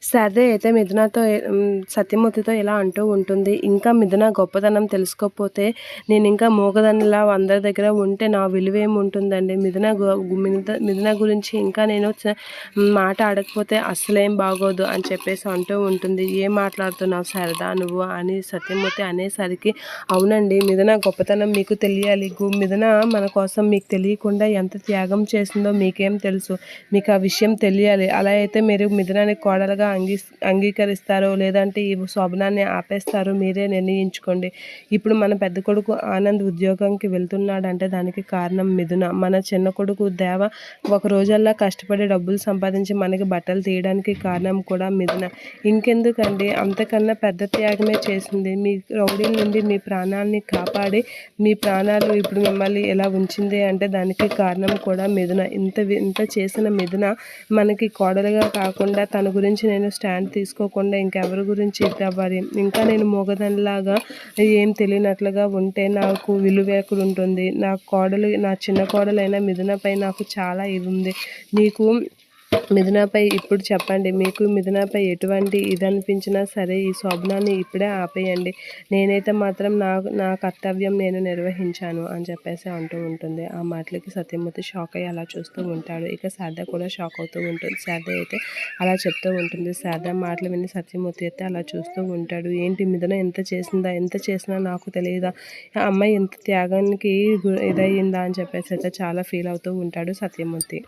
సరే అయితే సత్యమూర్తితో ఇలా అంటూ ఉంటుంది. ఇంకా మిథున గొప్పతనం తెలుసుకోకపోతే నేనింకా మూగదానిలా అందరి దగ్గర ఉంటే నా విలువేముంటుందండి. మిథున గురించి ఇంకా నేను మాట అడగకపోతే అస్సలేం బాగోదు అని చెప్పేసి అంటూ ఉంటుంది. "ఏం మాట్లాడుతున్నావు శారదా నువ్వు" అని సత్యమూర్తి అనేసరికి, అవునండి మిథున గొప్పతనం మీకు తెలియాలి. మిథున మన కోసం మీకు తెలియకుండా ఎంత త్యాగం చేసిందో మీకేం తెలుసు? మీకు ఆ విషయం తెలియాలి. అలా అయితే మీరు మిథునాని కోడలుగా అంగీకరిస్తారో లేదంటే ఈ శోభనాన్ని ఆపేస్తారో మీరే నిర్ణయించుకోండి. ఇప్పుడు మన పెద్ద కొడుకు ఆనంద్ ఉద్యోగంకి వెళ్తున్నాడంటే దానికి కారణం మిథున. మన చిన్న కొడుకు దేవ ఒక రోజల్లా కష్టపడి డబ్బులు సంపాదించి మనకి బట్టలు తీయడానికి కారణం కూడా మిథున. ఇంకెందుకండి, అంతకన్నా పెద్ద త్యాగమే చేసింది. మీ రౌడీల నుండి మీ ప్రాణాలని కాపాడి మీ ప్రాణాలు ఇప్పుడు మిమ్మల్ని ఎలా ఉంచింది అంటే దానికి కారణం కూడా మిథున. ఇంత చేసిన మిథున మనకి కోడలుగా కాకుండా తన గురించి నేను స్టాండ్ తీసుకోకుండా ఇంకెవరి గురించి ఇదవ్వాలి. ఇంకా నేను మూగదానిలాగా ఏం తెలియనట్లుగా ఉంటే నాకు విలువ ఎక్కడుంటుంది? నా చిన్న కోడలైన మిథునపై నాకు చాలా ఇది ఉంది. మీకు మిథునపై ఇప్పుడు చెప్పండి. మీకు మిథునపై ఎటువంటి అనిపించినా సరే ఈ శోభనాన్ని ఇప్పుడే ఆపేయండి. నేనైతే మాత్రం నా కర్తవ్యం నేను నిర్వహించాను అని చెప్పేసి అంటూ ఉంటుంది. ఆ మాటలకి సత్యమూర్తి షాక్ అయ్యి అలా చూస్తూ ఉంటాడు. ఇక శారద కూడా షాక్ అవుతూ ఉంటుంది. శారద అయితే అలా చెప్తూ ఉంటుంది. శారద మాటలు విని సత్యమూర్తి అయితే అలా చూస్తూ ఉంటాడు. ఏంటి మిథున ఎంత చేసిందా? ఎంత చేసినా నాకు తెలియదా? ఆ అమ్మాయి ఎంత త్యాగానికి ఇదయ్యిందా అని చెప్పేసి అయితే చాలా ఫీల్ అవుతూ ఉంటాడు సత్యమూర్తి.